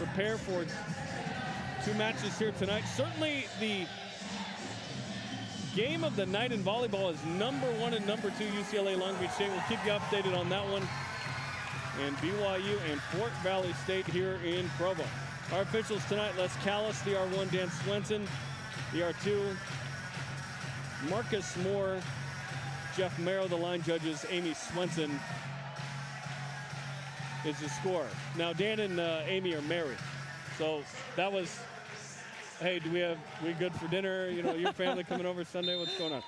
prepare for 2 matches here tonight. Certainly the game of the night in volleyball is #1 and #2 UCLA Long Beach State. We'll keep you updated on that one. And BYU and Fort Valley State here in Provo. Our officials tonight: Les Callis, the R1, Dan Swenson, the R2, Marcus Moore, Jeff Merrow. The line judges, Amy Swenson is the scorer. Now Dan and Amy are married, so that was, hey, we good for dinner? You know, your family coming over Sunday? What's going on?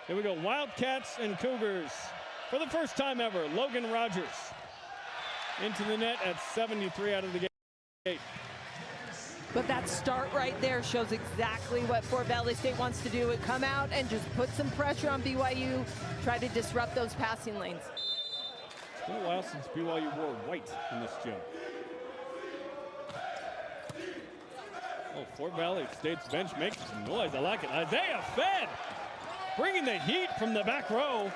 Here we go. Wildcats and Cougars. For the first time ever, Logan Rogers into the net at 73 out of the gate. But that start right there shows exactly what Fort Valley State wants to do. Come out and just put some pressure on BYU, try to disrupt those passing lanes. It's been a while since BYU wore white in this gym. Oh, Fort Valley State's bench making some noise. I like it. Isaiah Fed bringing the heat from the back row.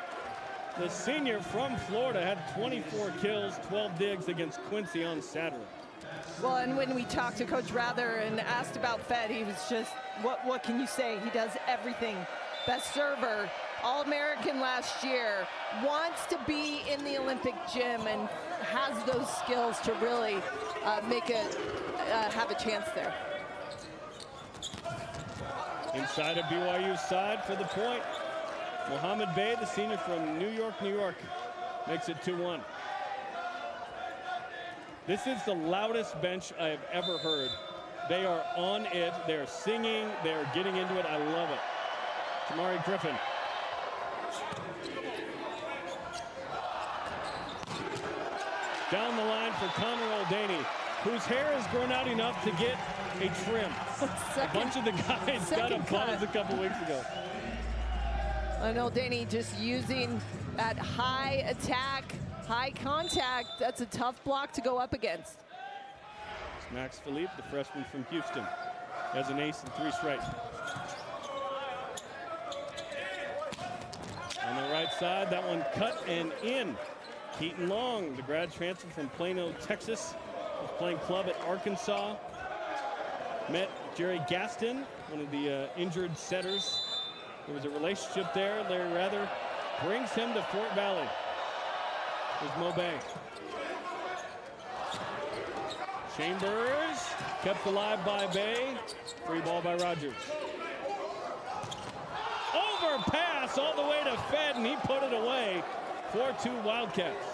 The senior from Florida had 24 kills, 12 digs against Quincy on Saturday. Well, and when we talked to Coach Rather and asked about Fed, he was just, what can you say? He does everything. Best server, All-American last year, wants to be in the Olympic gym and has those skills to really have a chance there. Inside of BYU's side for the point. Mohammed Bey, the senior from New York, makes it 2-1. This is the loudest bench I have ever heard. They are on it. They're singing. They're getting into it. I love it. Tamari Griffin. Down the line for Connor O'Daney, whose hair has grown out enough to get a trim. A bunch of the guys got a buzz a couple weeks ago. And O'Daney just using that high attack, high contact. That's a tough block to go up against. It's Max Philippe, the freshman from Houston, has an ace and 3 straight. On the right side, that one cut and in. Keaton Long, the grad transfer from Plano, Texas, was playing club at Arkansas. Met Jerry Gaston, one of the injured setters. There was a relationship there. Larry Rather brings him to Fort Valley. There's Mo Bay. Chambers kept alive by Bay. Free ball by Rogers. Overpass all the way to Fed, and he put it away. 4-2 Wildcats.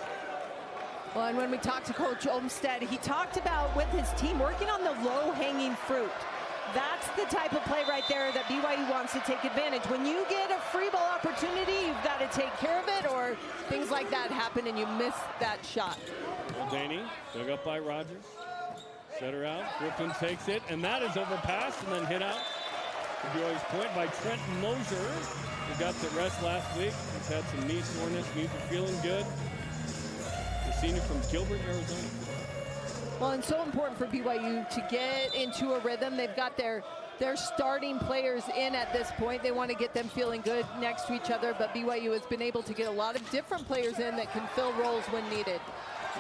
Well, and when we talked to Coach Olmstead, he talked about with his team working on the low-hanging fruit. That's the type of play right there that BYU wants to take advantage. When you get a free ball opportunity, you've got to take care of it, or things like that happen and you miss that shot. O'Daney dug up by Rogers. Set her out. Griffin takes it, and that is overpassed and then hit out. To BYU's point by Trent Mosier, who got the rest last week. He's had some knee soreness, knees are feeling good. The senior from Gilbert, Arizona. Well, and so important for BYU to get into a rhythm. They've got their starting players in at this point. They want to get them feeling good next to each other, but BYU has been able to get a lot of different players in that can fill roles when needed.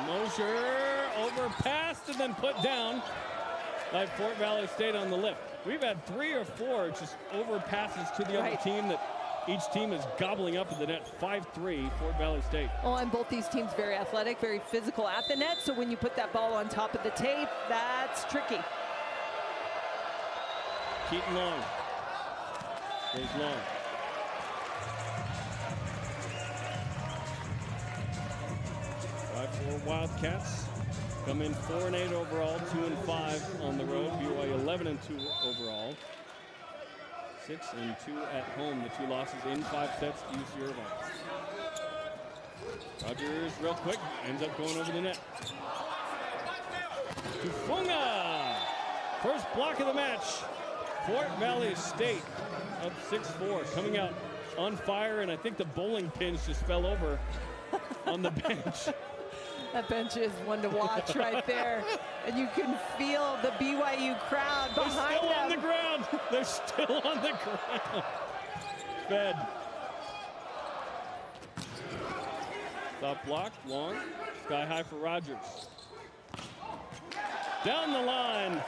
Mosier overpassed and then put down by Fort Valley State on the lift. We've had 3 or 4 just overpasses to the other team that each team is gobbling up at the net. 5-3 Fort Valley State. Oh, and both these teams very athletic, very physical at the net. So when you put that ball on top of the tape, that's tricky. Keaton Long. Goes long. For Wildcats come in 4-8 overall, 2-5 on the road. BYU 11-2 overall, 6-2 at home. The 2 losses in 5 sets to UC Irvine. Rogers, real quick, ends up going over the net. Tufunga, first block of the match. Fort Valley State up 6-4, coming out on fire, and I think the bowling pins just fell over on the bench. That bench is one to watch right there. And you can feel the BYU crowd behind them. They're still on the ground. They're still on the ground. Fed. Stop block, long. Sky high for Rogers. Down the line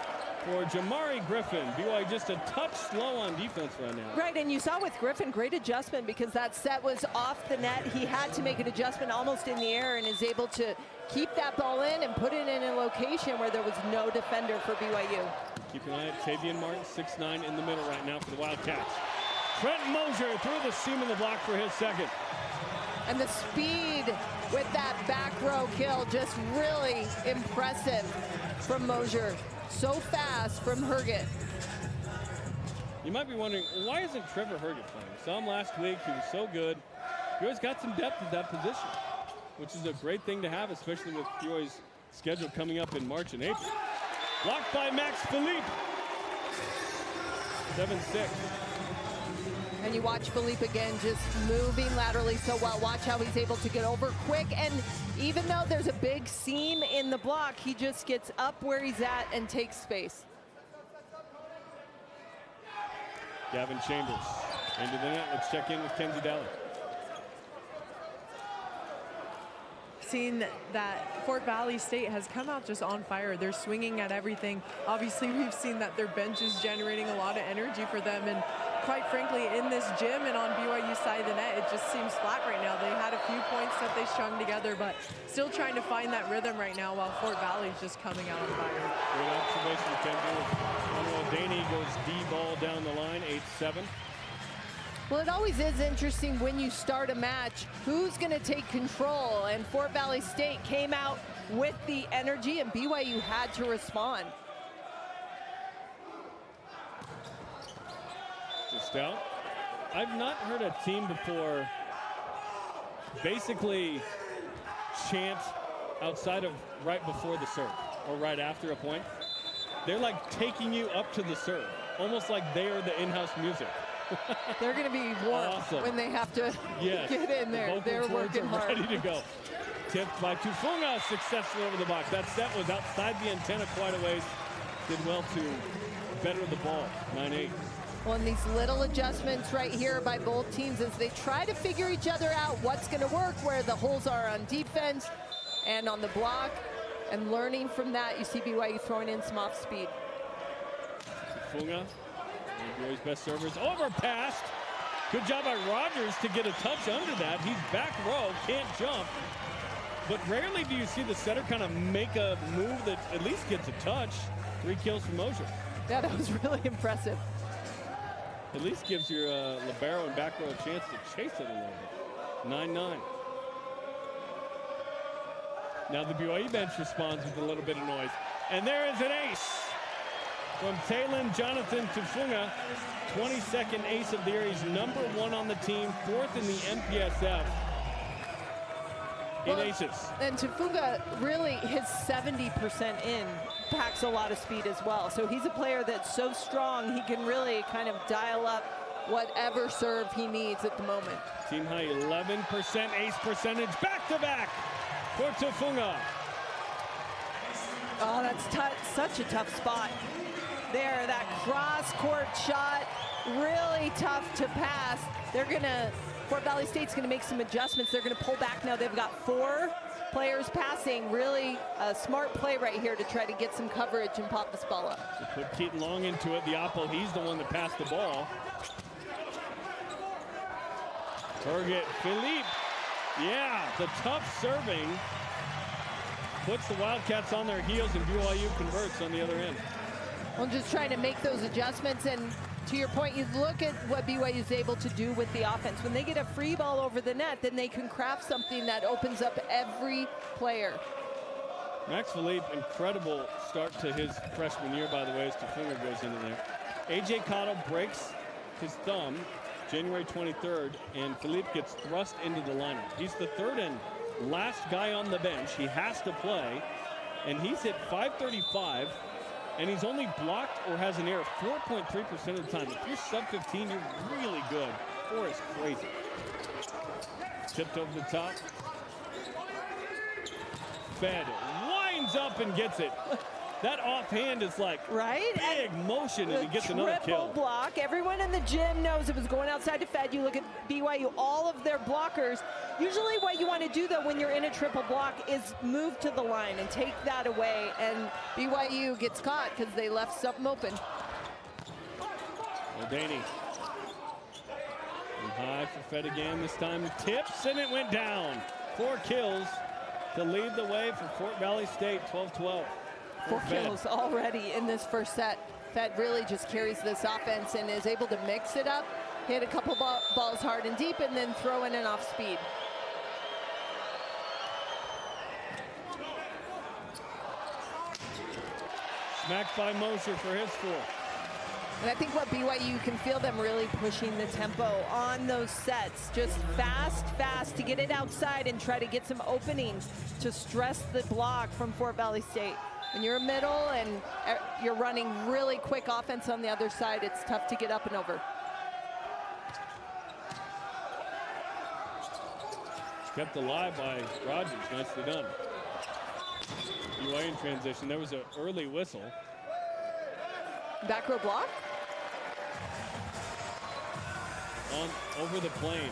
for Jamari Griffin. BYU just a touch slow on defense right now. Right, and you saw with Griffin, great adjustment because that set was off the net. He had to make an adjustment almost in the air and is able to keep that ball in and put it in a location where there was no defender for BYU. Keep an eye at Tavian Martin, 6'9" in the middle right now for the Wildcats. Trent Mosier through the seam of the block for his second. And the speed with that back row kill, just really impressive from Mosier. So fast from Herget. You might be wondering, why isn't Trevor Herget playing? Saw him last week, he was so good. He always got some depth at that position, which is a great thing to have, especially with BYU's schedule coming up in March and April. Blocked by Max Philippe. 7-6. And you watch Philippe again, just moving laterally so well. Watch how he's able to get over quick. And even though there's a big seam in the block, he just gets up where he's at and takes space. Gavin Chambers into the net. Let's check in with Kenzie Daly. Seen that Fort Valley State has come out just on fire. They're swinging at everything. Obviously, we've seen that their bench is generating a lot of energy for them. And quite frankly, in this gym and on BYU's side of the net, it just seems flat right now. They had a few points that they strung together, but still trying to find that rhythm right now while Fort Valley is just coming out on fire. Great observation, Kenzie. Manuel Daney goes D-ball down the line, 8-7. Well, it always is interesting when you start a match, who's going to take control? And Fort Valley State came out with the energy, and BYU had to respond. Just out. I've not heard a team before basically chant outside of right before the serve or right after a point. They're like taking you up to the serve, almost like they are the in-house music. They're going to be warm when they have to get in there. They're working hard. Ready to go. Tipped by Tufunga, successful over the box. That set was outside the antenna quite a ways. Did well to better the ball, 9-8. Well, and these little adjustments right here by both teams as they try to figure each other out what's going to work, where the holes are on defense and on the block, and learning from that. You see BYU throwing in some off speed. Tufunga, BYU's best servers, overpassed. Good job by Rogers to get a touch under that. He's back row, can't jump. But rarely do you see the setter kind of make a move that at least gets a touch. 3 kills from Mosier. Yeah, that was really impressive. At least gives your libero and back row a chance to chase it a little bit. 9-9. Now the BYU bench responds with a little bit of noise. And there is an ace from Talon Jonathan Tufunga. 22nd ace of the year. He's #1 on the team, 4th in the MPSF in aces. And Tufunga, really, his 70% in packs a lot of speed as well. So he's a player that's so strong, he can really kind of dial up whatever serve he needs at the moment. Team high 11% ace percentage, back-to-back for Tufunga. Oh, that's such a tough spot. There, that cross-court shot, really tough to pass. Fort Valley State's gonna make some adjustments. They're gonna pull back now. They've got 4 players passing. Really a smart play right here to try to get some coverage and pop this ball up. So put Keaton Long into it. The Oppo, he's the one that passed the ball. Target Philippe. Yeah, the tough serving puts the Wildcats on their heels, and BYU converts on the other end. Well, just trying to make those adjustments, and to your point, you look at what BYU is able to do with the offense. When they get a free ball over the net, then they can craft something that opens up every player. Max Philippe, incredible start to his freshman year, by the way, as Tufunga goes into there. A.J. Cottle breaks his thumb January 23rd, and Philippe gets thrust into the lineup. He's the 3rd and last guy on the bench. He has to play, and he's hit .535. And he's only blocked or has an error 4.3% of the time. If you're sub-15, you're really good. 4 is crazy. Tipped over the top. Fed winds up and gets it. That offhand is like right? big motion, and he gets another kill. Triple block. Everyone in the gym knows it was going outside to Fed. You look at BYU, all of their blockers. Usually what you want to do, though, when you're in a triple block is move to the line and take that away. And BYU gets caught because they left something open. Muldaney. And high for Fed again. This time tips, and it went down. 4 kills to lead the way for Fort Valley State, 12-12. 4 kills already in this first set. Fed really just carries this offense and is able to mix it up, hit a couple balls hard and deep, and then throw in an off speed. Smacked by Mosher for his 4th. And I think what BYU, you can feel them really pushing the tempo on those sets. Just fast to get it outside and try to get some openings to stress the block from Fort Valley State. When you're middle and you're running really quick offense on the other side, it's tough to get up and over. Kept alive by Rogers, nicely done. BYU in transition, there was an early whistle. Back row block? Over the plane.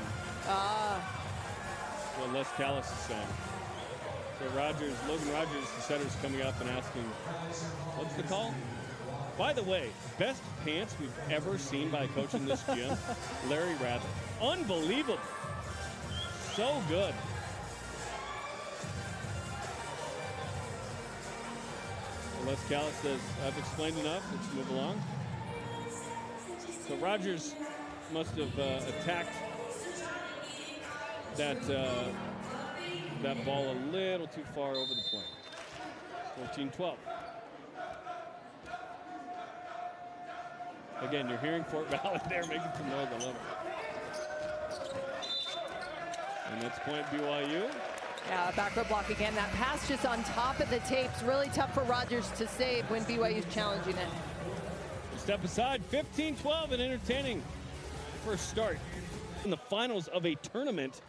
What Les Callis is saying. So Logan Rogers, the setter's coming up and asking, what's the call? By the way, best pants we've ever seen by a coach in this gym, Larry Rather. Unbelievable. So good. Les Callis says, I've explained enough, let's move along. So Rogers must have attacked that ball a little too far over the plate. 14-12. Again, you're hearing Fort Valley there making some noise. I love it. And that's point BYU. Yeah, back row block again. That pass just on top of the tapes. Really tough for Rogers to save when BYU's challenging it. Step aside, 15-12, and entertaining first start in the finals of a tournament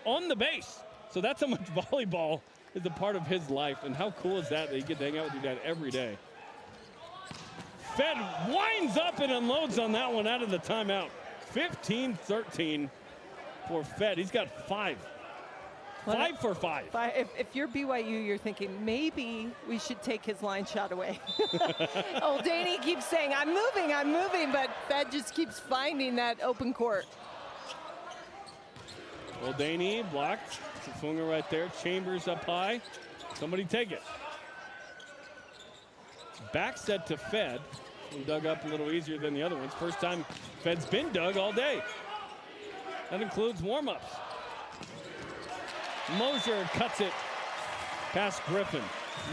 on the base. So that's how much volleyball is a part of his life, and how cool is that you get to hang out with your dad every day. Fed winds up and unloads on that one out of the timeout. 15-13 for Fed. He's got 5. 5 for 5. If you're BYU, you're thinking maybe we should take his line shot away. Danny keeps saying, I'm moving, but Fed just keeps finding that open court. Danny blocked. Safunga right there. Chambers up high. Somebody take it. Back set to Fed. Dug up a little easier than the other ones. First time Fed's been dug all day. That includes warm-ups. Mosher cuts it past Griffin.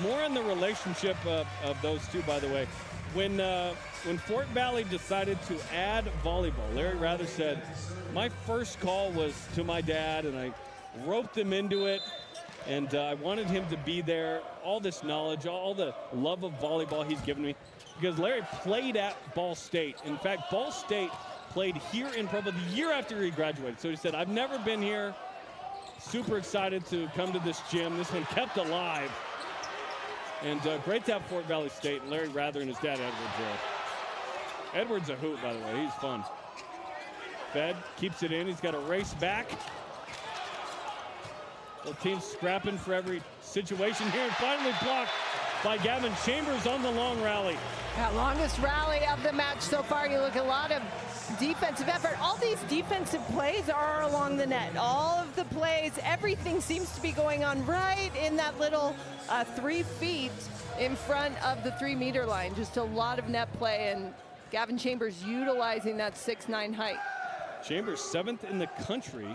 More on the relationship of those two, by the way. When Fort Valley decided to add volleyball, Larry Rather said, my first call was to my dad, and I roped him into it, and I wanted him to be there. All this knowledge, all the love of volleyball he's given me, because Larry played at Ball State. In fact, Ball State played here in Provo the year after he graduated. So he said, I've never been here. Super excited to come to this gym. This one kept alive. And great to have Fort Valley State and Larry Rather and his dad, Edwards, there. Edwards a hoot, by the way. He's fun. Fed keeps it in. He's got a race back. Both teams scrapping for every situation here. And finally blocked by Gavin Chambers on the long rally. That longest rally of the match so far. You look at a lot of defensive effort. All these defensive plays are along the net. All of the plays, everything seems to be going on right in that little 3 feet in front of the 3-meter line. Just a lot of net play, and Gavin Chambers utilizing that 6'9" height. Chambers 7th in the country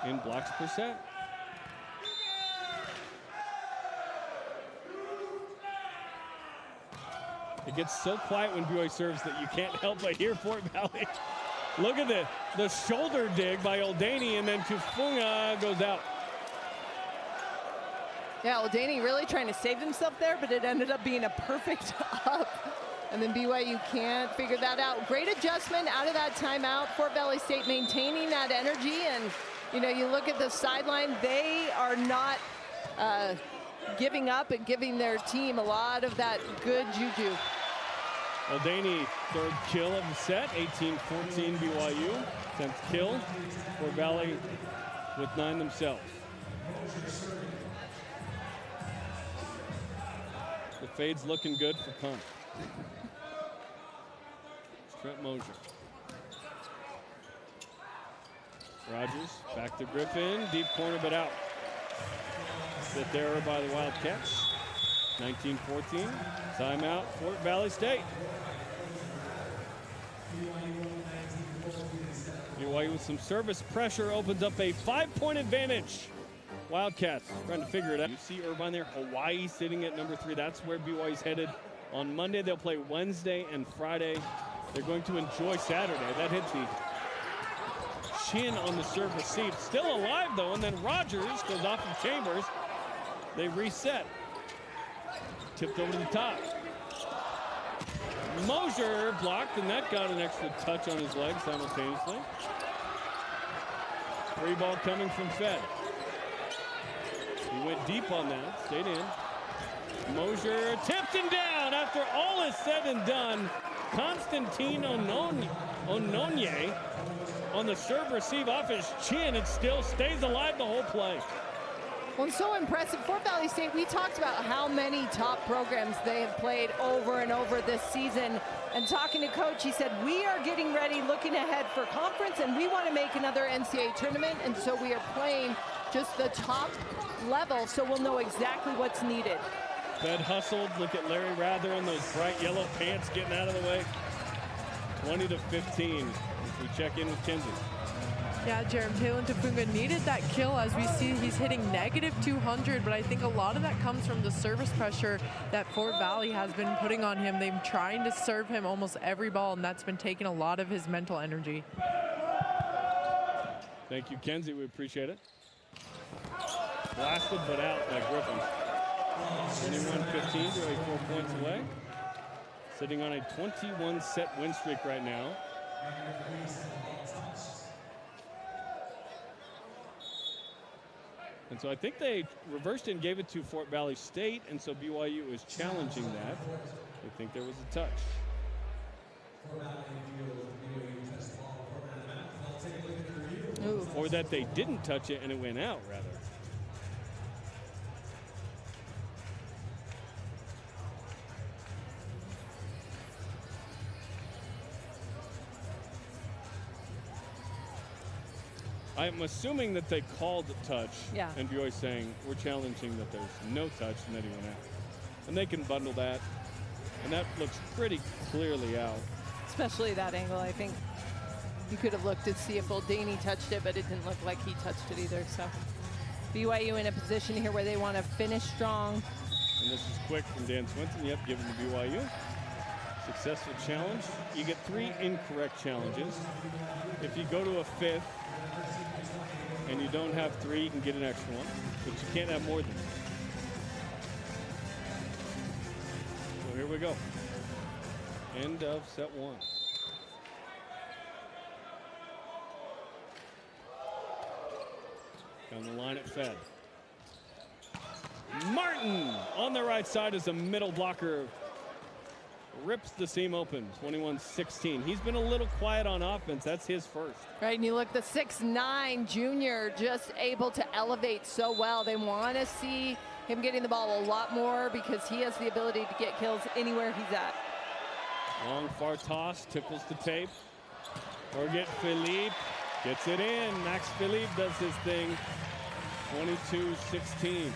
in blocks per set. It gets so quiet when BYU serves that you can't help but hear Fort Valley. Look at the shoulder dig by Danny, and then Tufunga goes out. Yeah, Danny really trying to save himself there, but it ended up being a perfect up. And then BYU can't figure that out. Great adjustment out of that timeout. Fort Valley State maintaining that energy. And, you know, you look at the sideline, they are not giving up and giving their team a lot of that good juju. Muldaney, third kill of the set, 18-14 BYU. 10th kill. Fort Valley with 9 themselves. The fade's looking good for Penn. Trent Mosier. Rogers back to Griffin, deep corner but out. Hit there by the Wildcats. 19-14. Timeout, Fort Valley State. BYU with some service pressure opens up a 5-point advantage. Wildcats trying to figure it out. You see Irvine there, Hawaii sitting at number 3. That's where BYU's headed. On Monday, they'll play Wednesday and Friday. They're going to enjoy Saturday. That hit the chin on the serve receive. Still alive, though, and then Rogers goes off of Chambers. They reset. Tipped over to the top. Mosier blocked, and that got an extra touch on his leg simultaneously. Free ball coming from Fed. He went deep on that, stayed in. Mosier tipped him down after all is said and done. Constantine Ononye on the serve receive off his chin. It still stays alive the whole play. Well, so impressive. Fort Valley State, we talked about how many top programs they have played over and over this season. And talking to Coach, he said, we are getting ready, looking ahead for conference, and we want to make another NCAA tournament. And so we are playing just the top level, so we'll know exactly what's needed. Fed hustled. Look at Larry Rather in those bright yellow pants getting out of the way. 20-15 as we check in with Kenzie. Yeah, Jerem, Taylor Tafunga needed that kill. As we see, he's hitting -200, but I think a lot of that comes from the service pressure that Fort Valley has been putting on him. They've been trying to serve him almost every ball, and that's been taking a lot of his mental energy. Thank you, Kenzie. We appreciate it. Blasted but out by Griffin. 21-15, they're 4 points away. Sitting on a 21-set win streak right now. And so I think they reversed it and gave it to Fort Valley State, and so BYU is challenging that. They think there was a touch. Ooh. Or that they didn't touch it and it went out, rather. I'm assuming that they called the touch, yeah. And BYU's saying we're challenging that there's no touch and that he went out. And they can bundle that, and that looks pretty clearly out. Especially that angle, I think you could have looked to see if Muldaney touched it, but it didn't look like he touched it either. So BYU in a position here where they want to finish strong. And this is quick from Dan Swinton. Yep, given to BYU. Successful challenge. You get 3 incorrect challenges. If you go to a 5th, and you don't have 3, you can get an extra one, but you can't have more than 3. So here we go. End of set 1. Down the line at Fed. Martin on the right side as a middle blocker. Rips the seam open, 21-16. He's been a little quiet on offense. That's his first. Right, and you look, the 6'9" junior just able to elevate so well. They want to see him getting the ball a lot more because he has the ability to get kills anywhere he's at. Long far toss, tickles the tape. Forget Philippe, gets it in. Max Philippe does his thing, 22-16.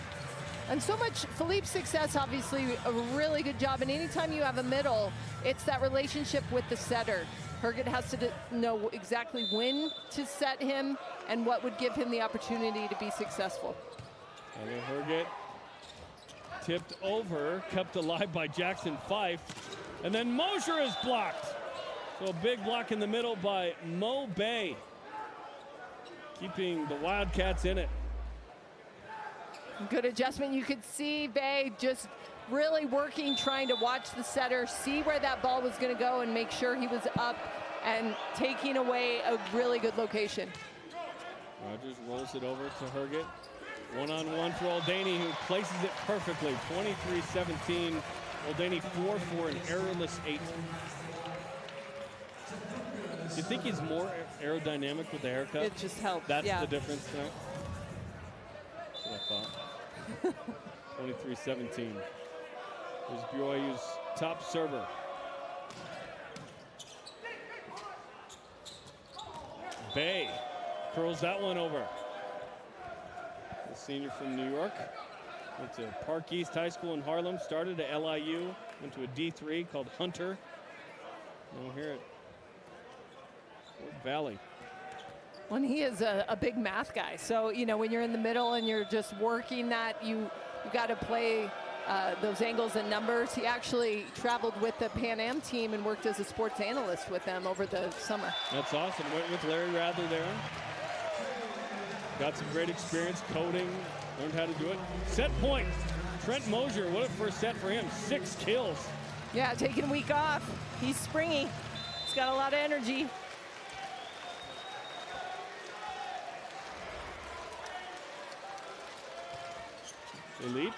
And so much Philippe's success, obviously a really good job. And anytime you have a middle, it's that relationship with the setter. Herget has to know exactly when to set him and what would give him the opportunity to be successful. And Herget tipped over, kept alive by Jackson Fife. And then Mosier is blocked. So a big block in the middle by Mo Bay, keeping the Wildcats in it. Good adjustment. You could see Bay just really working, trying to watch the setter, see where that ball was going to go and make sure he was up and taking away a really good location. Rogers rolls it over to Herget. One-on-one for Oldaney, who places it perfectly. 23-17. Oldaney 4 for an errorless 8. Do you think he's more aerodynamic with the haircut? It just helps. That's yeah. the difference tonight. That's what I thought. 23-17. Here's BYU's top server. Bay curls that one over. The senior from New York. Went to Park East High School in Harlem. Started at LIU. Went to a D3 called Hunter. Now here at Fort Valley. When he is a big math guy. So, you know, when you're in the middle and you're just working that, you got to play those angles and numbers. He actually traveled with the Pan Am team and worked as a sports analyst with them over the summer. That's awesome. Went with Larry Rather there. Got some great experience coding, learned how to do it. Set point. Trent Mosier, what a first set for him. 6 kills. Yeah, taking a week off. He's springy. He's got a lot of energy. Elite.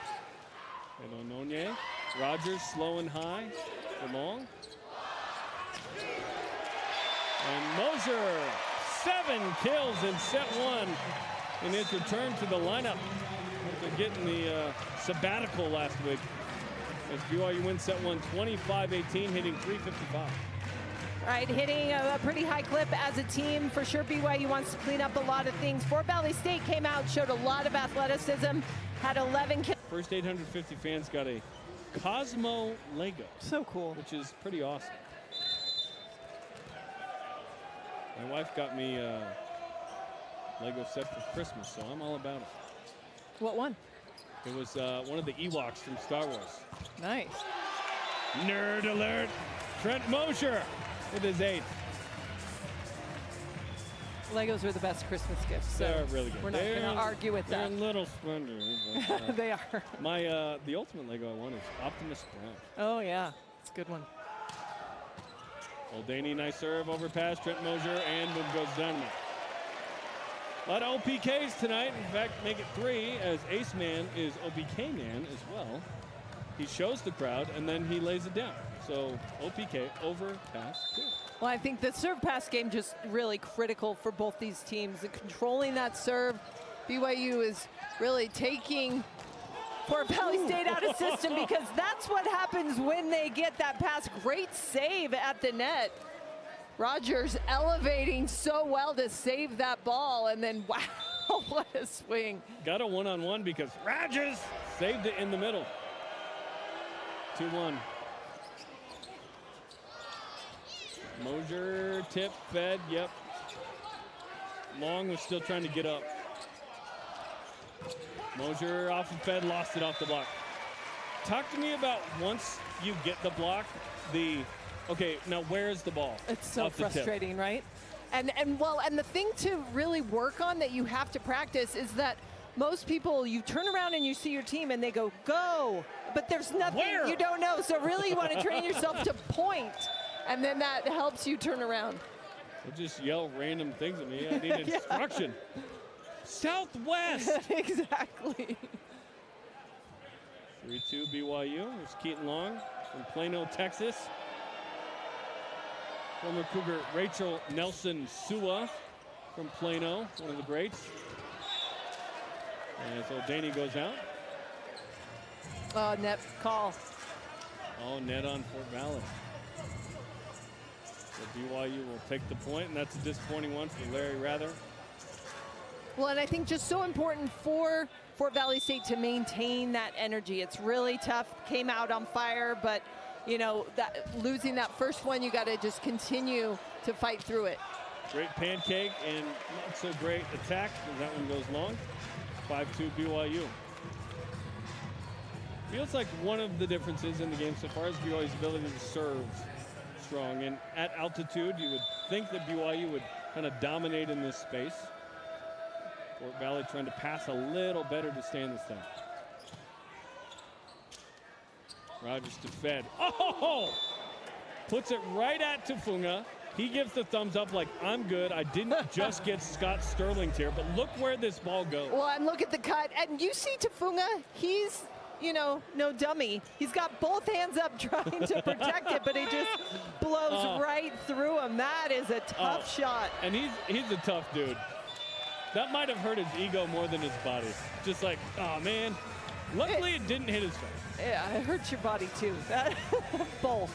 And Ononye. Rogers slow and high for long. And Mosier, 7 kills in set 1 in his return to the lineup after getting the sabbatical last week. As BYU wins set 1, 25-18, hitting .355. Right, hitting a pretty high clip as a team. For sure, BYU wants to clean up a lot of things. Fort Valley State came out, showed a lot of athleticism, had 11 kills. First 850 fans got a Cosmo Lego. So cool. Which is pretty awesome. My wife got me a Lego set for Christmas, so I'm all about it. What one? It was one of the Ewoks from Star Wars. Nice. Nerd alert. Trent Mosier with his 8th. Legos are the best Christmas gifts. So they're really good. We're not going to argue with they're that. They're a little splendid. But, they are. The ultimate Lego I want is Optimus Prime. Oh, yeah. It's a good one. Oldaney, nice serve, overpass, Trent Mosier, and boom goes dynamite. A lot of OPKs tonight. In fact, make it 3, as Ace Man is OPK Man as well. He shows the crowd, and then he lays it down. So OPK, overpass 2. Well, I think the serve pass game just really critical for both these teams. And controlling that serve, BYU is really taking Fort Valley State out of system, because that's what happens when they get that pass. Great save at the net. Rogers elevating so well to save that ball, and then wow, what a swing. Got a one-on-one because Rogers saved it in the middle. 2-1. Mosier, tip, fed, yep. Long was still trying to get up. Mosier off the fed, lost it off the block. Talk to me about once you get the block, okay, now where's the ball? It's so frustrating, right? And the thing to really work on that you have to practice is that most people, you turn around and you see your team and they go, but there's nothing. Where? You don't know. So really you want to train yourself to point, and then that helps you turn around. They'll just yell random things at me. I need instruction. Southwest. Exactly. 3-2 BYU. There's Keaton Long from Plano, Texas. Former Cougar Rachel Nelson Sua from Plano, one of the greats. And so Oldaney goes out. Oh, net call. Oh, net on Fort Valley. So BYU will take the point, and that's a disappointing one for Larry Rather. Well, and I think just so important for Fort Valley State to maintain that energy. It's really tough. Came out on fire, but you know, losing that first one, you got to just continue to fight through it. Great pancake and not so great attack, as that one goes long. 5-2 BYU. Feels like one of the differences in the game so far is BYU's ability to serve strong. And at altitude, you would think that BYU would kind of dominate in this space. Fort Valley trying to pass a little better to stand this time. Rogers to Fed. Oh! Puts it right at Tufunga. he gives the thumbs up like, I'm good. I didn't just get Scott Sterling's here, but look where this ball goes. Well, and look at the cut. And you see Tafunga, he's, you know, no dummy. He's got both hands up trying to protect it, but he just blows right through him. That is a tough shot. And he's a tough dude. That might have hurt his ego more than his body. Just like, oh, man. Luckily, it didn't hit his face. Yeah, it hurts your body, too. Both.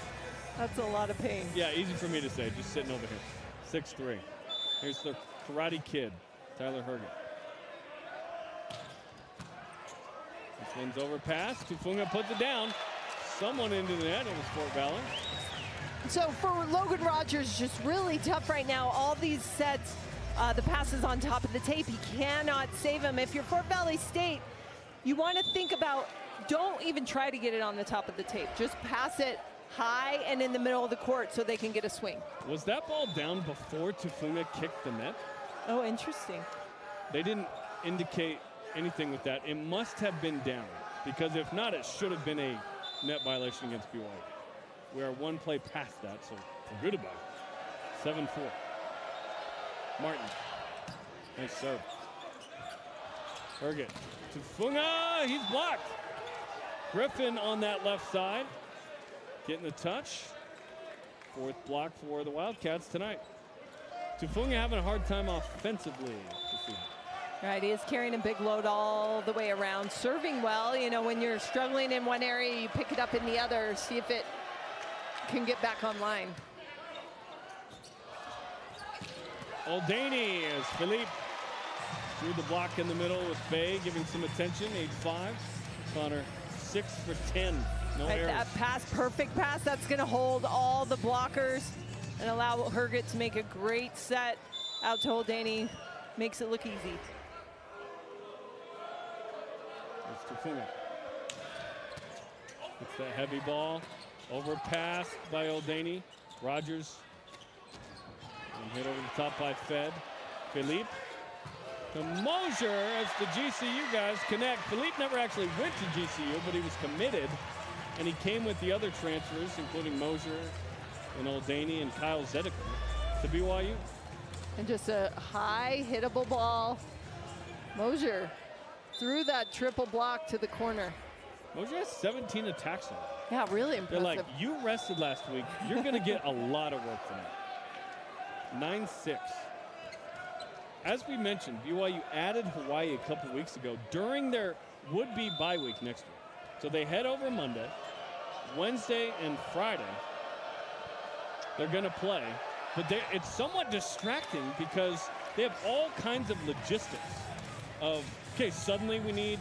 That's a lot of pain. Yeah, easy for me to say, just sitting over here. 6'3". Here's the Karate Kid, Tyler Herget. This one's overpass. Tafunga puts it down. Someone into the net. It was Fort Valley. So for Logan Rogers, just really tough right now. All these sets, the passes on top of the tape, he cannot save them. If you're Fort Valley State, you want to think about, don't even try to get it on the top of the tape. Just pass it high and in the middle of the court so they can get a swing. Was that ball down before Tafunga kicked the net? Oh, interesting. They didn't indicate anything with that. It must have been down, because if not, it should have been a net violation against BYU. We are one play past that, so feel good about it. 7-4. Martin. Nice serve. Herget. Tafunga, he's blocked. Griffin on that left side. Getting the touch. Fourth block for the Wildcats tonight. Tafunga having a hard time offensively this evening. Right, he is carrying a big load all the way around. Serving well, you know, when you're struggling in one area, you pick it up in the other, see if it can get back online. Oldaney as Philippe threw the block in the middle with Bay, giving some attention, 8-5. Connor, 6 for 10. No errors. That pass, perfect pass. That's going to hold all the blockers and allow Herget to make a great set out to Oldaney. Makes it look easy. It's Tafunga. It's that heavy ball. Overpassed by Oldaney. Rogers. And hit over the top by Fed. Philippe. To Mosier as the GCU guys connect. Philippe never actually went to GCU, but he was committed. And he came with the other transfers, including Mosier and Oldaney and Kyle Zediker, to BYU. And just a high hittable ball. Mosier threw that triple block to the corner. Mosier has 17 attacks on him. Yeah, really impressive. They're like, you rested last week. You're going to get a lot of work tonight. 9-6. As we mentioned, BYU added Hawaii a couple weeks ago during their would-be bye week next week. So they head over Monday, Wednesday, and Friday. They're going to play. But it's somewhat distracting because they have all kinds of logistics of, okay, suddenly we need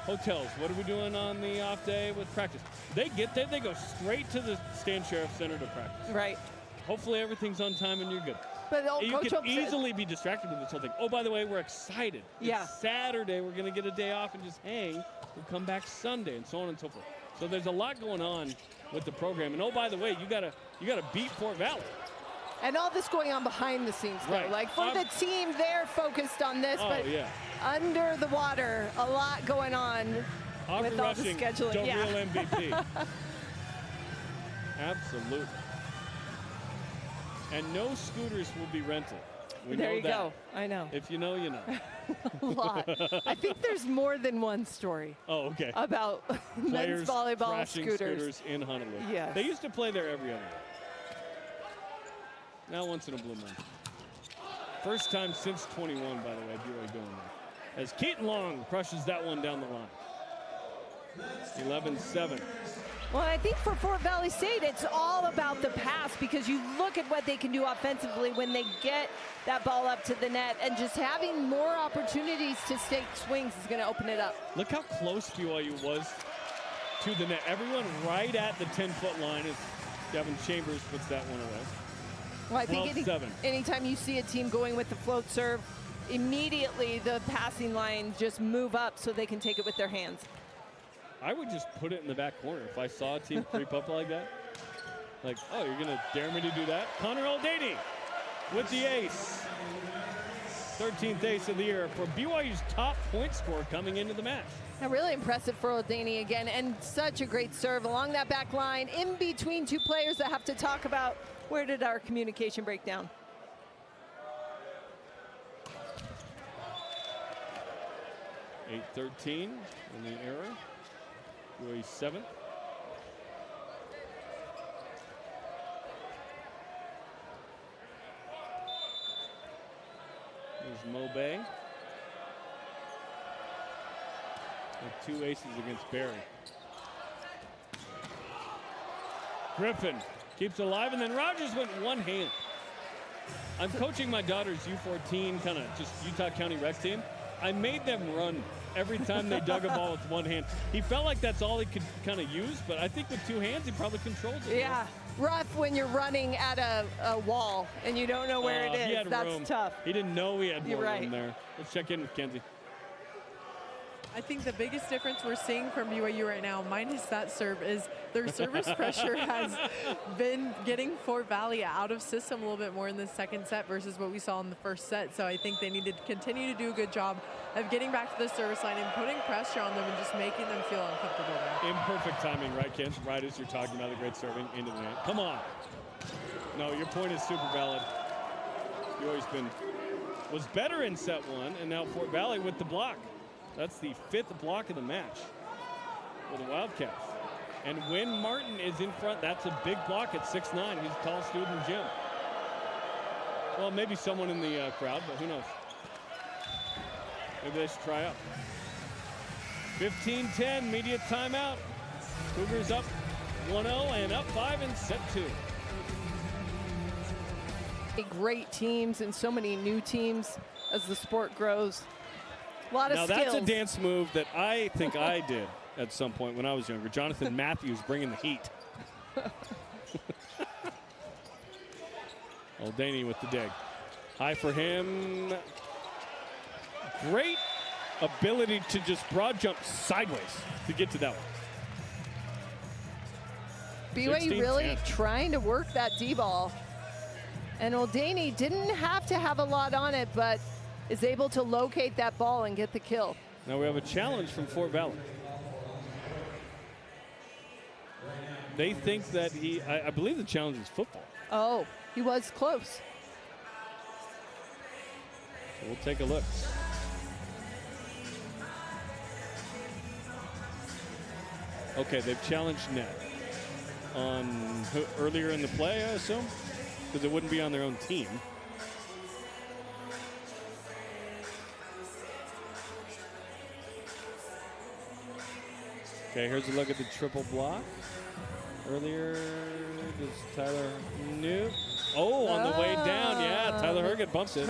hotels. What are we doing on the off day with practice? They get there, they go straight to the Stan Sheriff Center to practice. Right. Hopefully everything's on time and you're good. But you can easily be distracted with this whole thing. Oh, by the way, we're excited. Yeah. It's Saturday. We're going to get a day off and just hang. We'll come back Sunday, and so on and so forth. So there's a lot going on with the program. And oh, by the way, you gotta beat Fort Valley. And all this going on behind the scenes, though. Right. Like for the team, they're focused on this, but yeah. Under the water, a lot going on with all the rushing, scheduling. Don't real MVP. Absolutely. And no scooters will be rented. There you go. I know. If you know, you know. A lot. I think there's more than one story. Oh, okay. About men's volleyball scooters in Honolulu. Yes. They used to play there every other day. Now once in a blue moon. First time since 21, by the way, BYU going there. As Keaton Long crushes that one down the line. 11-7. Well, I think for Fort Valley State, it's all about the pass because you look at what they can do offensively when they get that ball up to the net, and just having more opportunities to stake swings is going to open it up. Look how close BYU was to the net. Everyone right at the 10-foot line as Devin Chambers puts that one away. Well, I think anytime you see a team going with the float serve, immediately the passing line just move up so they can take it with their hands. I would just put it in the back corner if I saw a team creep up like that. Like, oh, you're going to dare me to do that? Connor Oldaney with the ace. 13th ace of the year for BYU's top point scorer coming into the match. Now, really impressive for Oldaney again, and such a great serve along that back line, in between two players that have to talk about Where did our communication break down? .813 in the error. BYU 7th. There's Mo Bay. With 2 aces against Barry. Griffin keeps alive, and then Rogers went one hand. I'm coaching my daughter's U14, kind of just Utah County rec team. I made them run every time they dug a ball with one hand. He felt like that's all he could kind of use, but I think with 2 hands, he probably controls it. Yeah, rough when you're running at a wall and you don't know where it is. That's room. Tough. He didn't know he had more right. room there. Let's check in with Kenzie. I think the biggest difference we're seeing from BYU right now, minus that serve, is their service pressure has been getting Fort Valley out of system a little bit more in the second set versus what we saw in the first set. So I think they need to continue to do a good job of getting back to the service line and putting pressure on them and just making them feel uncomfortable there. Imperfect timing, right, Ken? Right as you're talking about the great serving into the net. Come on. No, your point is super valid. BYU's was better in set 1, and now Fort Valley with the block. That's the 5th block of the match for the Wildcats. And when Martin is in front, that's a big block at 6'9". He's a tall student in gym. Well, maybe someone in the crowd, but who knows? Maybe they should try out. 15-10, media timeout. Cougars up 1-0 and up 5 in set 2. Great teams and so many new teams as the sport grows. A lot of now skills. That's a dance move that I think I did at some point when I was younger. Jonathan Matthews bringing the heat. Oldaney with the dig. High for him. Great ability to just broad jump sideways to get to that one. BYU really trying to work that D-ball. And Oldaney didn't have to have a lot on it, but is able to locate that ball and get the kill. Now we have a challenge from Fort Valley. They think that I believe the challenge is football. Oh, he was close. So we'll take a look. Okay, they've challenged net on earlier in the play, I assume, because it wouldn't be on their own team. Okay, here's a look at the triple block. Earlier, does Tyler New? Oh, on the way down, yeah. Tyler Herget bumps it.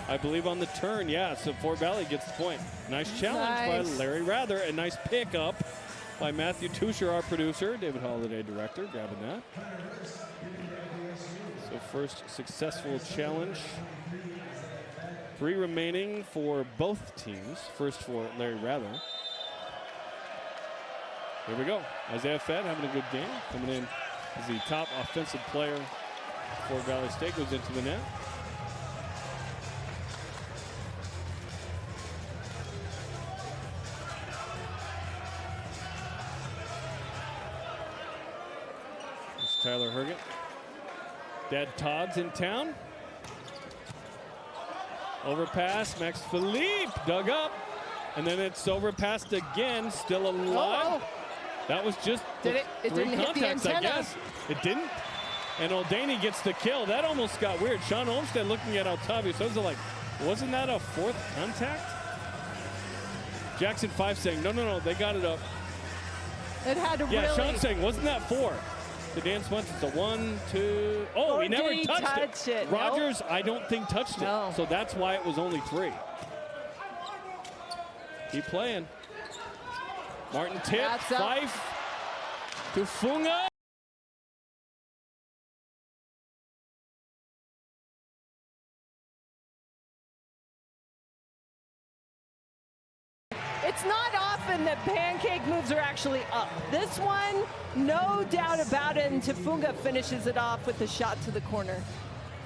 I believe on the turn, yeah. So Fort Valley gets the point. Nice challenge by Larry Rather. A nice pickup by Matthew Tusher, our producer. David Holliday, director, grabbing that. So first successful challenge. 3 remaining for both teams. First for Larry Rather. Here we go. Isaiah Fett having a good game. Coming in as the top offensive player for Valley State. Goes into the net. There's Tyler Herget. Dad Todd's in town. Overpass. Max Philippe dug up. And then it's overpassed again. Still alive. That was just it 3 didn't contacts, hit the I antenna. guess. It didn't. And Oldaney gets the kill. That almost got weird. Sean Olmstead looking at Altavia. So like, wasn't that a 4th contact? Jackson 5 saying, no, they got it up. It had to Yeah, Sean saying, wasn't that 4? To Dan Swenson, it's a 1, 2. Oh, he never touched it. Rogers, I don't think touched it. So that's why it was only 3. Keep playing. Martin tip, Fife to Funga. It's not often that pancake moves are actually up. This one, no doubt about it, and Tafunga finishes it off with a shot to the corner.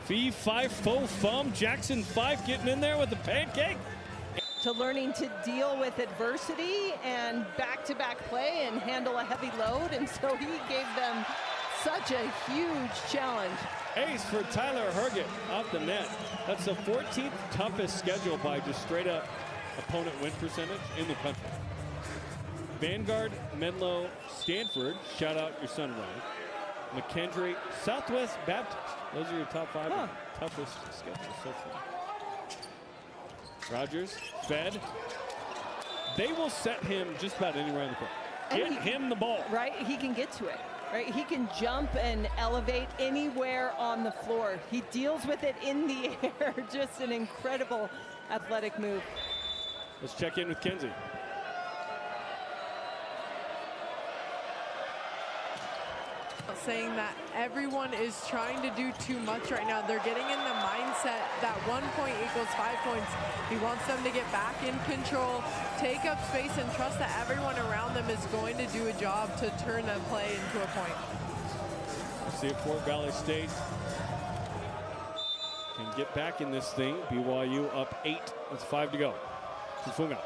Fee, Fife, faux thumb. Jackson 5 getting in there with the pancake. To learning to deal with adversity and back-to-back play and handle a heavy load, and so he gave them such a huge challenge. Ace for Tyler Herget off the net. That's the 14th toughest schedule by just straight up opponent win percentage in the country. Vanguard, Menlo, Stanford, shout out your son Ryan. McKendree, Southwest Baptist. Those are your top 5 toughest schedules so far. Rogers, fed. They will set him just about anywhere on the court. Get him the ball. Right, he can get to it. Right, he can jump and elevate anywhere on the floor. He deals with it in the air. Just an incredible athletic move. Let's check in with Kenzie. Saying that everyone is trying to do too much right now. They're getting in the mindset that 1 point equals 5 points. He wants them to get back in control, take up space, and trust that everyone around them is going to do a job to turn that play into a point. Let's see if Fort Valley State can get back in this thing. BYU up 8 with 5 to go. Fufunga.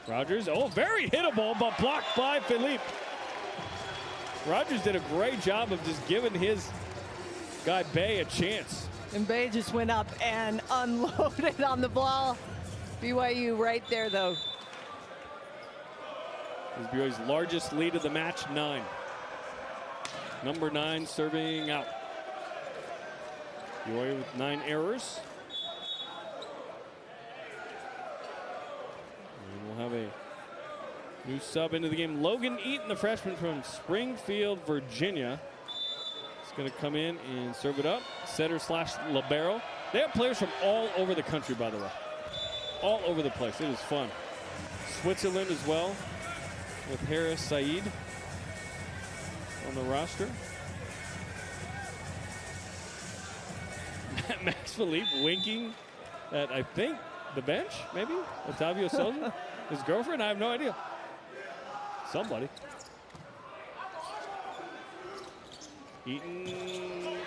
Rogers, very hittable, but blocked by Philippe. Rogers did a great job of just giving his guy Bay a chance. And Bay just went up and unloaded on the ball. BYU right there, though. This is BYU's largest lead of the match, 9. Number 9 serving out. BYU with 9 errors. And we'll have a new sub into the game. Logan Eaton, the freshman from Springfield, Virginia. He's going to come in and serve it up. Setter / libero. They have players from all over the country, by the way. All over the place. It is fun. Switzerland as well, with Harris Said on the roster. Max Philippe winking at, I think, the bench, maybe? Otavio Souza? His girlfriend? I have no idea. Somebody. Eaton.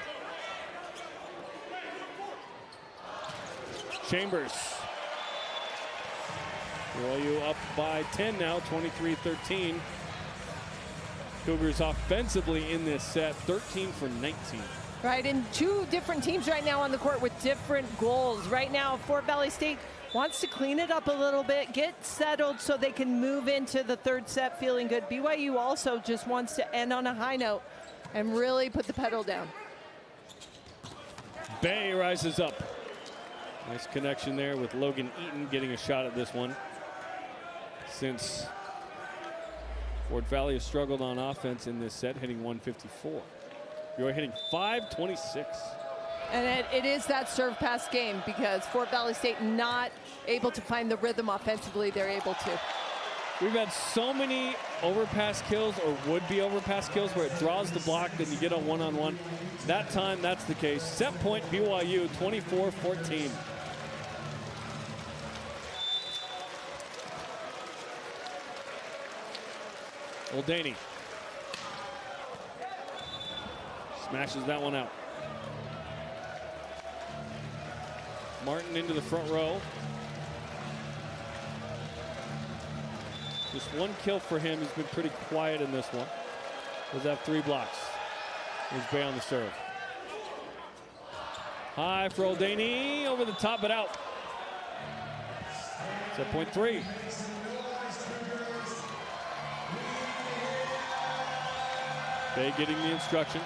Chambers. BYU up by 10 now, 23-13. Cougars offensively in this set, 13 for 19. Right, and 2 different teams right now on the court with different goals. Right now, Fort Valley State wants to clean it up a little bit, get settled so they can move into the 3rd set feeling good. BYU also just wants to end on a high note and really put the pedal down. Bay rises up. Nice connection there with Logan Eaton getting a shot at this one. Since Fort Valley has struggled on offense in this set, hitting 154. You're hitting 526. And it is that serve pass game because Fort Valley State not able to find the rhythm offensively. They're able to. We've had so many overpass kills or would-be overpass kills where it draws the block, then you get a one-on-one. That time, that's the case. Set point BYU, 24-14. Oldaney smashes that one out. Martin into the front row. Just 1 kill for him. He's been pretty quiet in this one. Does have 3 blocks. There's Bay on the serve. High for Oldaney, over the top but out. Set point 3. Bay getting the instruction.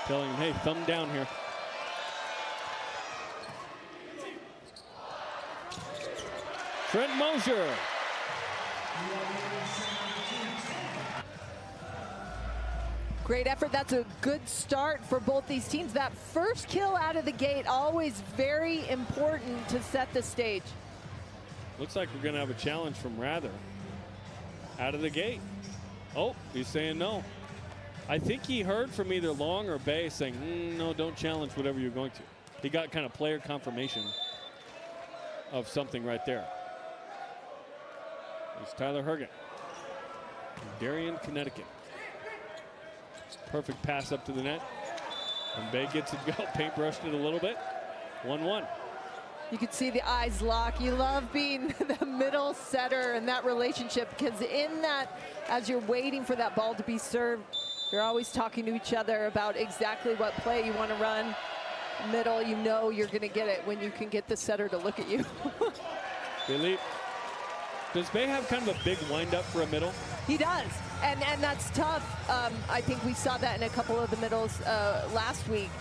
Telling him, hey, thumb down here. Trent Mosier. Great effort. That's a good start for both these teams. That first kill out of the gate, always very important to set the stage. Looks like we're going to have a challenge from Rather out of the gate. Oh, he's saying no. I think he heard from either Long or Bay saying, no, don't challenge whatever you're going to. He got kind of player confirmation of something right there. It's Tyler Herget. Darien, Connecticut. Perfect pass up to the net. And Bay gets it go. Paintbrushed it a little bit. 1-1. You could see the eyes lock. You love being the middle setter in that relationship, because in that, as you're waiting for that ball to be served, you're always talking to each other about exactly what play you want to run. Middle, you know you're going to get it when you can get the setter to look at you. Philippe, does Bay have kind of a big windup for a middle? He does, and that's tough. I think we saw that in a couple of the middles last week.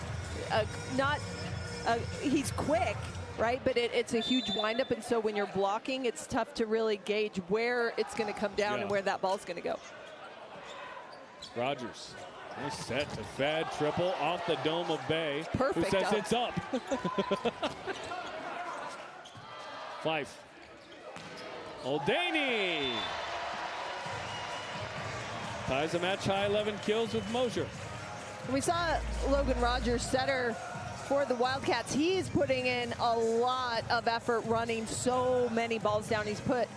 He's quick, right? But it's a huge windup, and so when you're blocking, it's tough to really gauge where it's going to come down and where that ball's going to go. Rogers, nice set to Fed, triple off the dome of Bay. Perfect. Who says it's up? Fife. Oldaney ties a match high 11 kills with Mosier. We saw Logan Rogers, setter for the Wildcats. He's putting in a lot of effort running so many balls down. He's put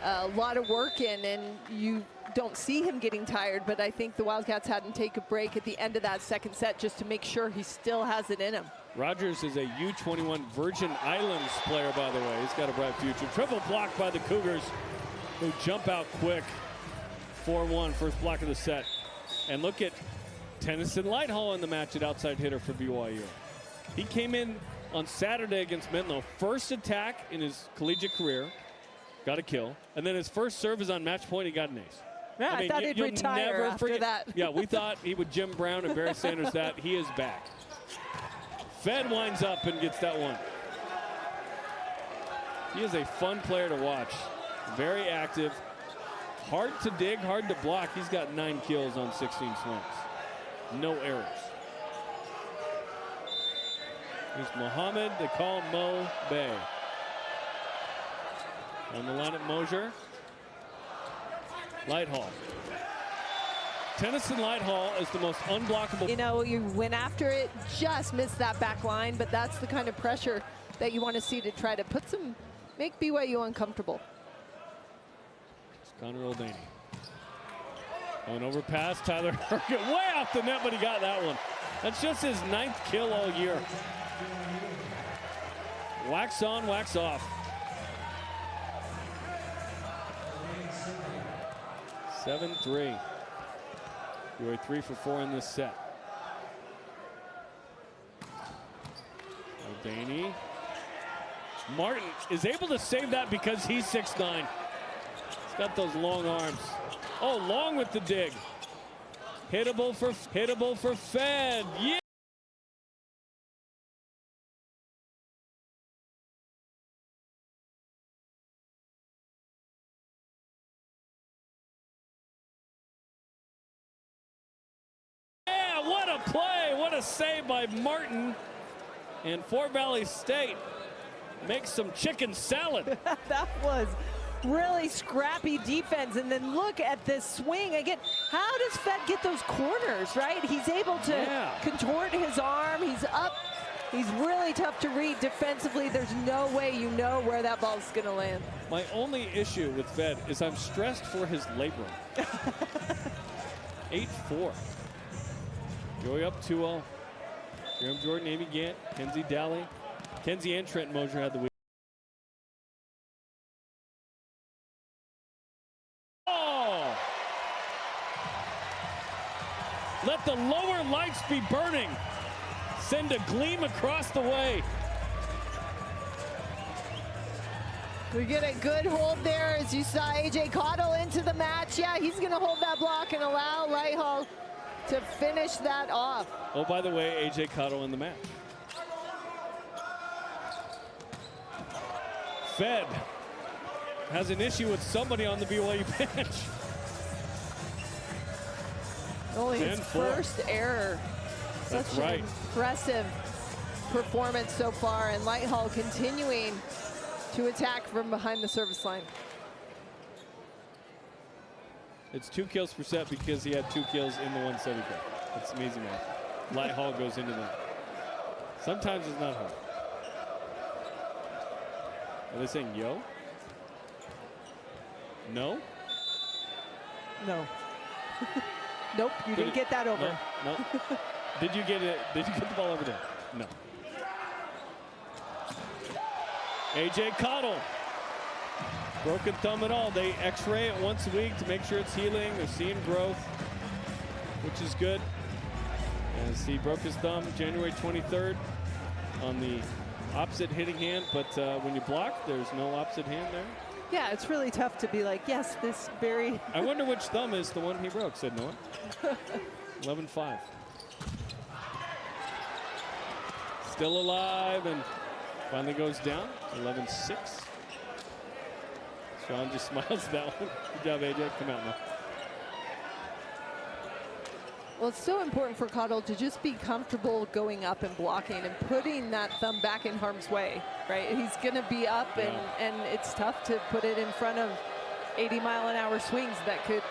a lot of work in, and you don't see him getting tired, but I think the Wildcats had him take a break at the end of that second set just to make sure he still has it in him. Rogers is a U21 Virgin Islands player, by the way. He's got a bright future. Triple block by the Cougars, who jump out quick. 4-1, first block of the set. And look at Tennyson Lighthall in the match at outside hitter for BYU. He came in on Saturday against Menlo. First attack in his collegiate career, got a kill. And then his first serve is on match point, he got an ace. Yeah, I thought he'd retire after that. Yeah, we thought he would Jim Brown and Barry Sanders that. He is back. Fed winds up and gets that one. He is a fun player to watch. Very active. Hard to dig, hard to block. He's got 9 kills on 16 swings. No errors. Here's Mohammed. They call him Mo Bay. On the line at Mosier. Lighthall. Tennyson Lighthall is the most unblockable. You know, you went after it, just missed that back line, but that's the kind of pressure that you want to see to try to make BYU uncomfortable. It's Connor Oldaney. Going over past Tyler Herget, way off the net, but he got that one. That's just his 9th kill all year. Wax on, wax off. 7-3. BYU 3 for 4 in this set. Oldaney. Martin is able to save that because he's 6'9". He's got those long arms. Oh, long with the dig. Hittable for Fed. Yeah. What a play, what a save by Martin. And Fort Valley State makes some chicken salad. That was really scrappy defense. And then look at this swing again. How does Fed get those corners, right? He's able to contort his arm. He's up. He's really tough to read defensively. There's no way you know where that ball's going to land. My only issue with Fed is I'm stressed for his labrum. 8-4. BYU up 2-0. Graham Jordan, Amy Gant, Kenzie Daly. Kenzie and Trent Mosier had the week. Oh! Let the lower lights be burning. Send a gleam across the way. We get a good hold there as you saw AJ Cottle into the match. Yeah, he's going to hold that block and allow Lighthall to finish that off. Oh, by the way, AJ Cottle in the match. Fed has an issue with somebody on the BYU bench. Only his first error. That's Such an impressive performance so far, and Lighthall continuing to attack from behind the service line. It's 2 kills per set because he had 2 kills in the 1 set he got. That's amazing math. Lighthall goes into that. Sometimes it's not hard. Are they saying yo? No? No. Nope, you didn't get that over. No, no. Did you get it? Did you get the ball over there? No. A.J. Cottle. Broken thumb and all. They x-ray it once a week to make sure it's healing. They're seeing growth, which is good. As he broke his thumb January 23rd on the opposite hitting hand, but when you block, there's no opposite hand there. Yeah, it's really tough to be like, yes, this very... I wonder which thumb is the one he broke, said Noah. 11-5. Still alive and finally goes down. 11-6. Sean just smiles at that one. Good job, AJ. Come out now. Well, it's so important for Cottle to just be comfortable going up and blocking and putting that thumb back in harm's way, right? He's going to be up, and it's tough to put it in front of 80-mile-an-hour swings that could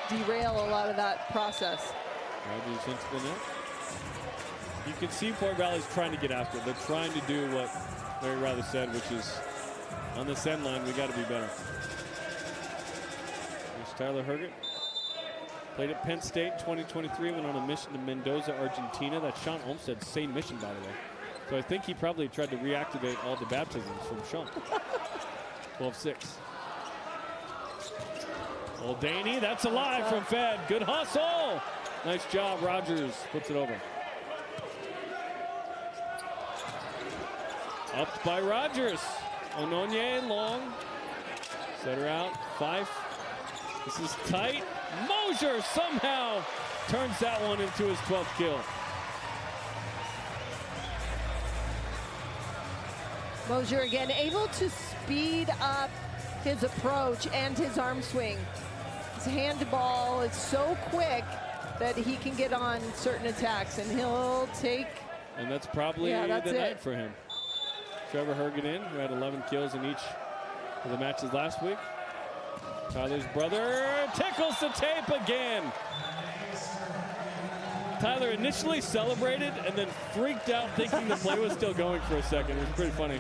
derail a lot of that process. Rogers into the net. You can see Fort Valley's trying to get after it. They're trying to do what Larry Riley said, which is on this end line, we got to be better. Here's Tyler Herget. Played at Penn State in 2023, went on a mission to Mendoza, Argentina. That's Sean Olmstead's same mission, by the way. So I think he probably tried to reactivate all the baptisms from Sean. 12-6. Old Daney, that's alive from Fed. Good hustle. Nice job, Rogers puts it over. Upped by Rogers. Ononye, long. Set her out, Fife. This is tight. Mosier somehow turns that one into his 12th kill. Mosier again able to speed up his approach and his arm swing. His handball is so quick that he can get on certain attacks, and he'll take. And that's probably the night for him. Trevor Hergen, who had 11 kills in each of the matches last week. Tyler's brother tickles the tape again. Tyler initially celebrated and then freaked out thinking the play was still going for a second. It was pretty funny.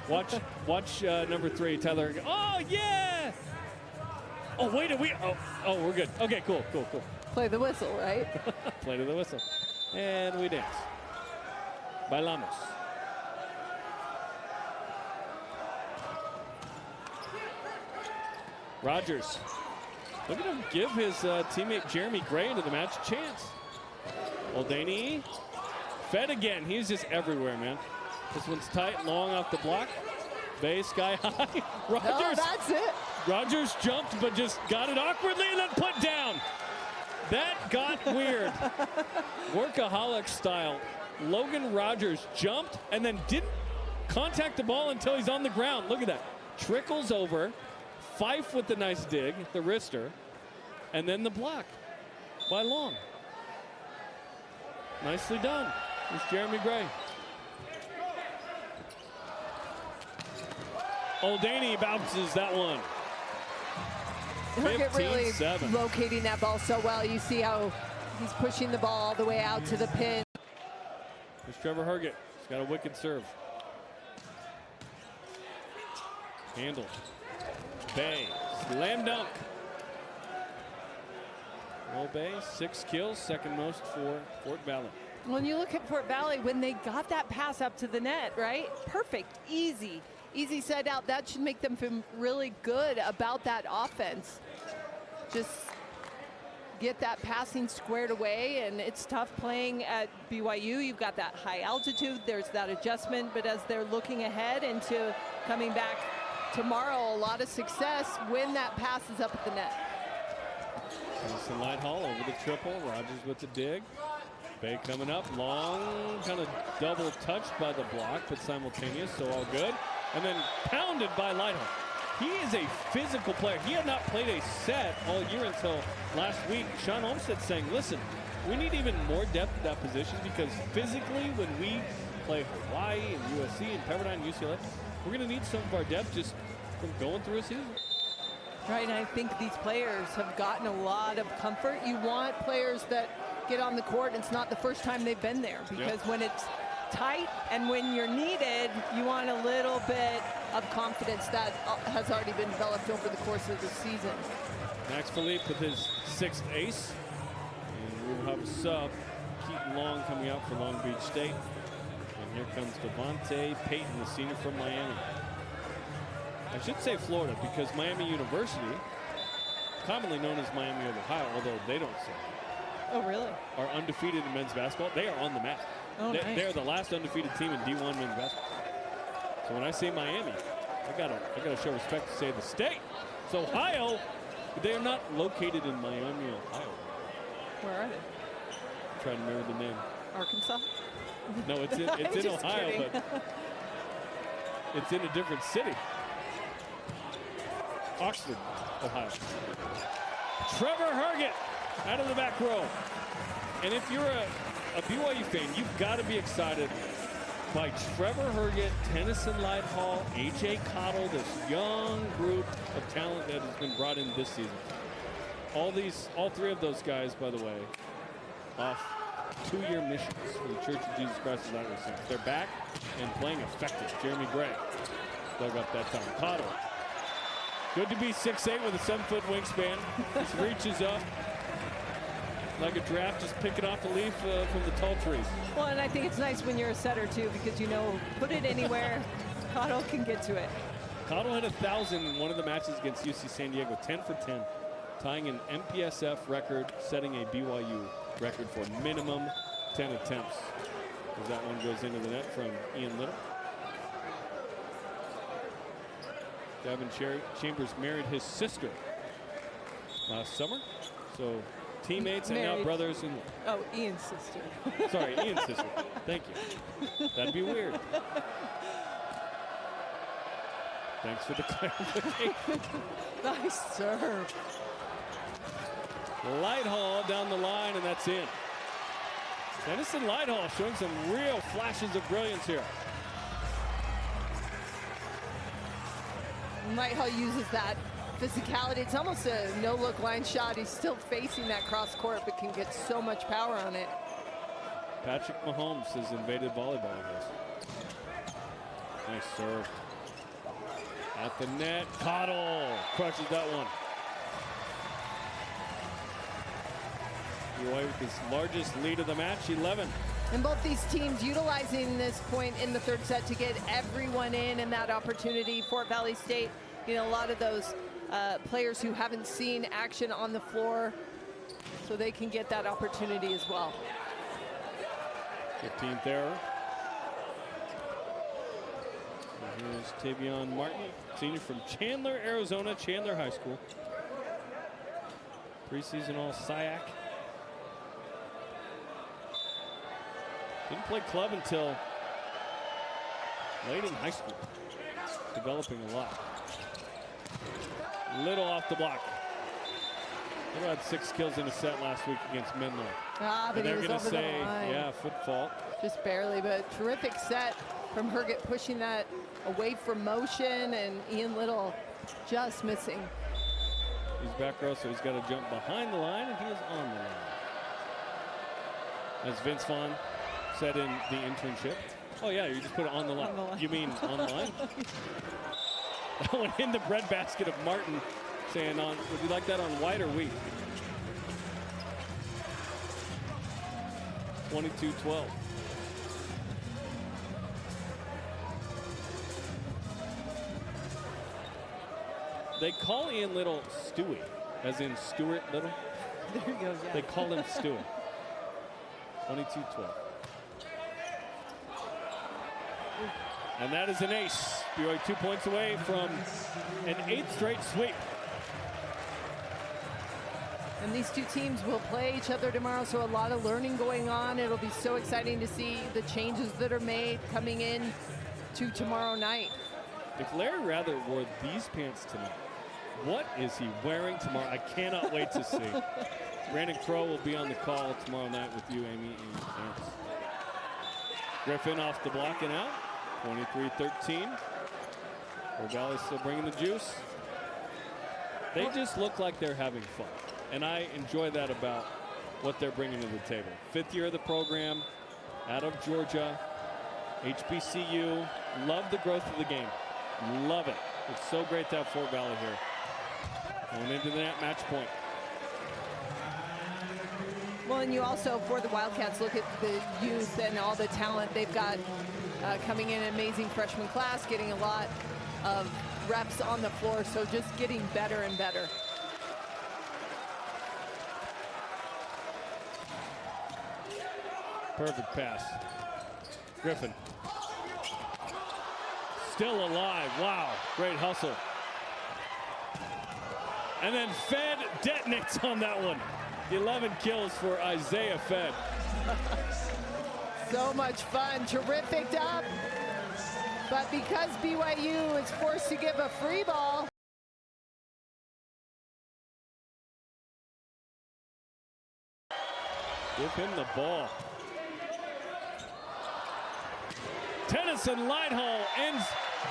Watch number 3, Tyler. Oh, yeah! Oh, wait, oh, we're good. Okay, cool. Play the whistle, right? Play to the whistle. And we dance. Bailamos. Rogers. Look at him give his teammate Jeremy Gray into the match a chance. Oldaney. Fed again. He's just everywhere, man. This one's tight, long off the block. Bay sky high. Rogers. Oh, that's it. Rogers jumped, but just got it awkwardly and then put down. That got weird. Workaholic style. Logan Rogers jumped and then didn't contact the ball until he's on the ground. Look at that. Trickles over. Fife with the nice dig, the wrister, and then the block by Long. Nicely done. Here's Jeremy Gray. Oldaney bounces that one. Herget really locating that ball so well. You see how he's pushing the ball all the way out to the pin. Here's Trevor Herget. He's got a wicked serve. Handle. Bay, slam dunk. Will Bay, 6 kills, second most for Fort Valley. When you look at Fort Valley, when they got that pass up to the net, right? Perfect, easy set out. That should make them feel really good about that offense. Just get that passing squared away, and it's tough playing at BYU. You've got that high altitude, there's that adjustment, but as they're looking ahead into coming back tomorrow, a lot of success when that pass is up at the net. Jason Lighthall over the triple. Rogers with the dig. Bay coming up. Long, kind of double touched by the block, but simultaneous, so all good. And then pounded by Lighthall. He is a physical player. He had not played a set all year until last week. Sean Olmstead saying, listen, we need even more depth at that position because physically when we play Hawaii and USC and Pepperdine and UCLA, we're going to need some of our depth just from going through a season. Right, and I think these players have gotten a lot of comfort. You want players that get on the court, and it's not the first time they've been there, because when it's tight and when you're needed, you want a little bit of confidence that has already been developed over the course of the season. Max Philippe with his 6th ace. And we'll have a sub. Keaton Long coming out for Long Beach State. And Here comes Devontae Payton, the senior from Miami. I should say Florida because Miami University, commonly known as Miami of Ohio, although they don't say, Oh, really? are undefeated in men's basketball. They are on the map. Oh, nice. They're the last undefeated team in D1 men's basketball. So when I say Miami, I gotta show respect to say the state. So Ohio, they are not located in Miami, Ohio. Where are they? I'm trying to remember the name. Arkansas? No, it's in Ohio, kidding. but it's in a different city. Oxford, Ohio. Trevor Herget out of the back row. And if you're a BYU fan, you've got to be excited by Trevor Herget, Tennyson Lighthall, A.J. Cottle, this young group of talent that has been brought in this season. All three of those guys, by the way, off 2-year missions for the Church of Jesus Christ of Latter-day Saints. They're back and playing effective. Jeremy Gray dug up that time. Cottle. Good to be 6'8" with a 7-foot wingspan. Just reaches up like a giraffe, just picking off a leaf from the tall trees. Well, and I think it's nice when you're a setter, too, because you know, put it anywhere, Cottle can get to it. Cottle had 1,000 in one of the matches against UC San Diego, 10 for 10, tying an MPSF record, setting a BYU record for minimum 10 attempts. As that one goes into the net from Ian Little. Gavin Chambers married his sister last summer. So teammates and now brothers-in-law. Oh, Ian's sister. Sorry, Ian's sister. Thank you. That'd be weird. Thanks for the clarification. Nice serve. Lighthall down the line, and that's in. Tennyson Lighthall showing some real flashes of brilliance here. Lighthall uses that physicality. It's almost a no-look line shot. He's still facing that cross court, but can get so much power on it. Patrick Mahomes has invaded volleyball in this. Nice serve. At the net, Cottle crushes that one. BYU with his largest lead of the match, 11. And both these teams utilizing this point in the third set to get everyone in and that opportunity. Fort Valley State, you know, a lot of those players who haven't seen action on the floor, so they can get that opportunity as well. 15th error. And here's Tavion Martin, senior from Chandler, Arizona, Chandler High School. Preseason All-SIAC. Didn't play club until late in high school. Developing a lot. Little off the block. Little had 6 kills in a set last week against Menlo. But they're going to say, yeah, foot fault. Just barely, but terrific set from Herget, pushing that away from motion, and Ian Little just missing. He's back row, so he's got to jump behind the line, and he is on the line. As Vince Vaughn said in the internship. Oh yeah, you just put it on the line. You mean on the line? That one in the breadbasket of Martin, saying, would you like that on white or wheat? 22-12. They call Ian Little Stewie, as in Stuart Little. There you go, yeah. They call him Stewie. 22-12. And that is an ace. BYU 2 points away from an 8th straight sweep. And these two teams will play each other tomorrow, so a lot of learning going on. It'll be so exciting to see the changes that are made coming in to tomorrow night. If Larry Rather wore these pants tonight, what is he wearing tomorrow? I cannot wait to see. Brandon Crow will be on the call tomorrow night with you, Amy, and your fans. Griffin off the block and out. 23-13. Fort Valley still bringing the juice. They just look like they're having fun. And I enjoy that about what they're bringing to the table. 5th year of the program, out of Georgia, HBCU. Love the growth of the game. Love it. It's so great to have Fort Valley here. Going into the net, match point. Well, and you also, for the Wildcats, look at the youth and all the talent. They've got coming in an amazing freshman class, getting a lot of reps on the floor, so just getting better and better. Perfect pass. Griffin. Still alive. Wow, great hustle. And then Fed detonates on that one. 11 kills for Isaiah Fed. So much fun, terrific up. But because BYU is forced to give a free ball. Give him the ball. Tennyson Lighthall ends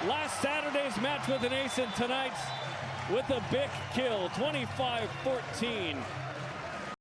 last Saturday's match with an ace, and tonight's with a big kill, 25-14.